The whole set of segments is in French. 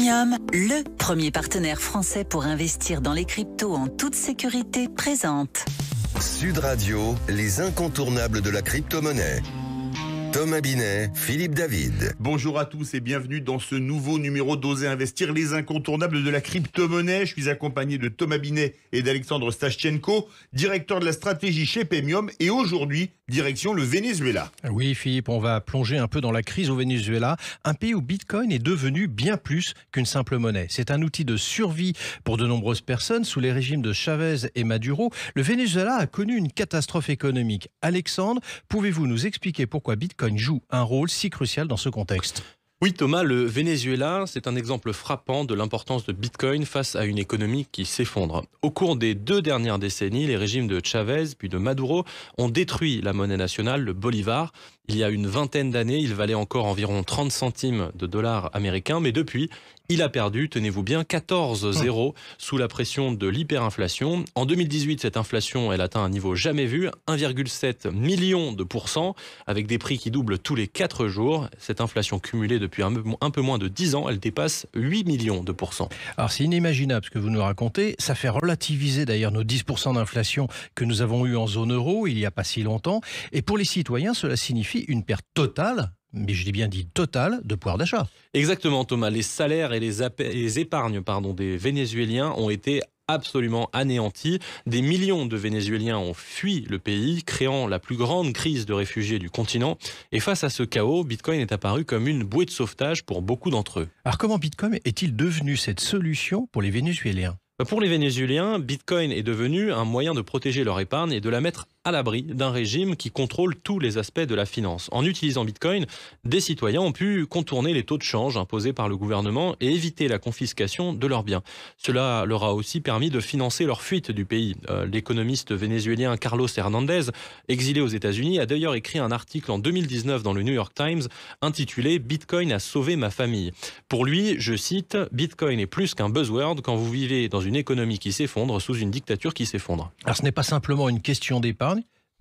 Paymium, le premier partenaire français pour investir dans les cryptos en toute sécurité, présente Sud Radio, les incontournables de la crypto-monnaie. Thomas Binet, Philippe David. Bonjour à tous et bienvenue dans ce nouveau numéro d'Oser Investir, les incontournables de la crypto-monnaie. Je suis accompagné de Thomas Binet et d'Alexandre Stashchenko, directeur de la stratégie chez Paymium, et aujourd'hui, direction le Venezuela. Oui Philippe, on va plonger un peu dans la crise au Venezuela, un pays où Bitcoin est devenu bien plus qu'une simple monnaie. C'est un outil de survie pour de nombreuses personnes. Sous les régimes de Chavez et Maduro, le Venezuela a connu une catastrophe économique. Alexandre, pouvez-vous nous expliquer pourquoi Bitcoin joue un rôle si crucial dans ce contexte ? Oui Thomas, le Venezuela, c'est un exemple frappant de l'importance de Bitcoin face à une économie qui s'effondre. Au cours des 2 dernières décennies, les régimes de Chavez puis de Maduro ont détruit la monnaie nationale, le bolivar. Il y a une vingtaine d'années, il valait encore environ 30 centimes de dollars américains, mais depuis, il a perdu, tenez-vous bien, 14,0 sous la pression de l'hyperinflation. En 2018, cette inflation, elle atteint un niveau jamais vu, 1,7 million de %, avec des prix qui doublent tous les 4 jours. Cette inflation cumulée depuis un peu moins de 10 ans, elle dépasse 8 millions de %. Alors c'est inimaginable ce que vous nous racontez. Ça fait relativiser d'ailleurs nos 10% d'inflation que nous avons eu en zone euro il n'y a pas si longtemps. Et pour les citoyens, cela signifie une perte totale, mais je l'ai bien dit totale, de pouvoir d'achat. Exactement Thomas, les salaires et les épargnes des Vénézuéliens ont été absolument anéantis. Des millions de Vénézuéliens ont fui le pays, créant la plus grande crise de réfugiés du continent. Et face à ce chaos, Bitcoin est apparu comme une bouée de sauvetage pour beaucoup d'entre eux. Alors comment Bitcoin est-il devenu cette solution pour les Vénézuéliens ? Pour les Vénézuéliens, Bitcoin est devenu un moyen de protéger leur épargne et de la mettre à l'abri d'un régime qui contrôle tous les aspects de la finance. En utilisant Bitcoin, des citoyens ont pu contourner les taux de change imposés par le gouvernement et éviter la confiscation de leurs biens. Cela leur a aussi permis de financer leur fuite du pays. L'économiste vénézuélien Carlos Hernandez, exilé aux États-Unis, a d'ailleurs écrit un article en 2019 dans le New York Times intitulé « Bitcoin a sauvé ma famille ». Pour lui, je cite, « Bitcoin est plus qu'un buzzword quand vous vivez dans une économie qui s'effondre sous une dictature qui s'effondre ». Alors ce n'est pas simplement une question d'épargne,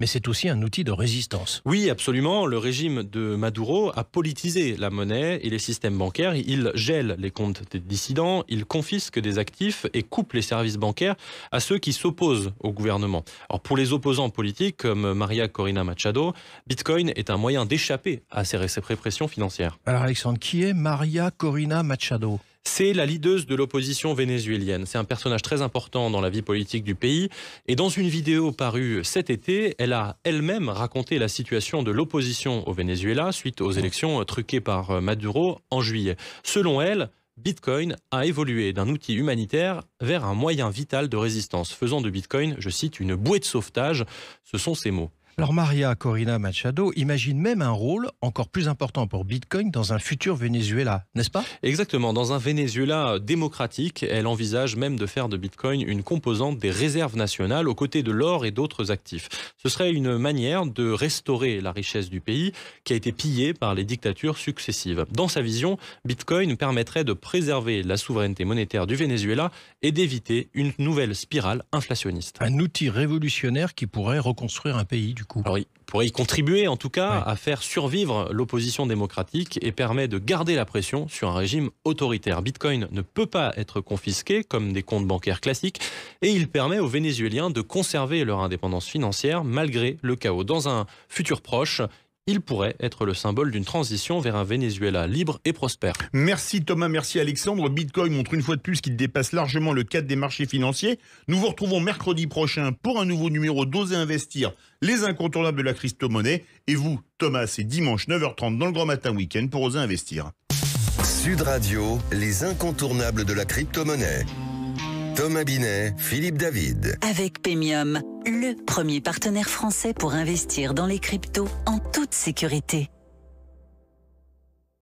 mais c'est aussi un outil de résistance. Oui, absolument. Le régime de Maduro a politisé la monnaie et les systèmes bancaires. Il gèle les comptes des dissidents, il confisque des actifs et coupe les services bancaires à ceux qui s'opposent au gouvernement. Alors pour les opposants politiques comme María Corina Machado, Bitcoin est un moyen d'échapper à ces répressions financières. Alors Alexandre, qui est María Corina Machado ? C'est la leaduse de l'opposition vénézuélienne. C'est un personnage très important dans la vie politique du pays. Et dans une vidéo parue cet été, elle a elle-même raconté la situation de l'opposition au Venezuela suite aux élections truquées par Maduro en juillet. Selon elle, Bitcoin a évolué d'un outil humanitaire vers un moyen vital de résistance, faisant de Bitcoin, je cite, une bouée de sauvetage. Ce sont ses mots. Alors María Corina Machado imagine même un rôle encore plus important pour Bitcoin dans un futur Venezuela, n'est-ce pas ? Exactement. Dans un Venezuela démocratique, elle envisage même de faire de Bitcoin une composante des réserves nationales aux côtés de l'or et d'autres actifs. Ce serait une manière de restaurer la richesse du pays qui a été pillée par les dictatures successives. Dans sa vision, Bitcoin permettrait de préserver la souveraineté monétaire du Venezuela et d'éviter une nouvelle spirale inflationniste. Un outil révolutionnaire qui pourrait reconstruire un pays du coup. Alors, il pourrait y contribuer, en tout cas, à faire survivre l'opposition démocratique et permet de garder la pression sur un régime autoritaire. Bitcoin ne peut pas être confisqué comme des comptes bancaires classiques et il permet aux Vénézuéliens de conserver leur indépendance financière malgré le chaos. Dans un futur proche, il pourrait être le symbole d'une transition vers un Venezuela libre et prospère. Merci Thomas, merci Alexandre. Bitcoin montre une fois de plus qu'il dépasse largement le cadre des marchés financiers. Nous vous retrouvons mercredi prochain pour un nouveau numéro d'Oser Investir, les incontournables de la crypto-monnaie. Et vous, Thomas, c'est dimanche 9h30 dans le Grand Matin Week-end pour Oser Investir. Sud Radio, les incontournables de la crypto-monnaie. Thomas Binet, Philippe David. avec Paymium, le premier partenaire français pour investir dans les cryptos en toute sécurité.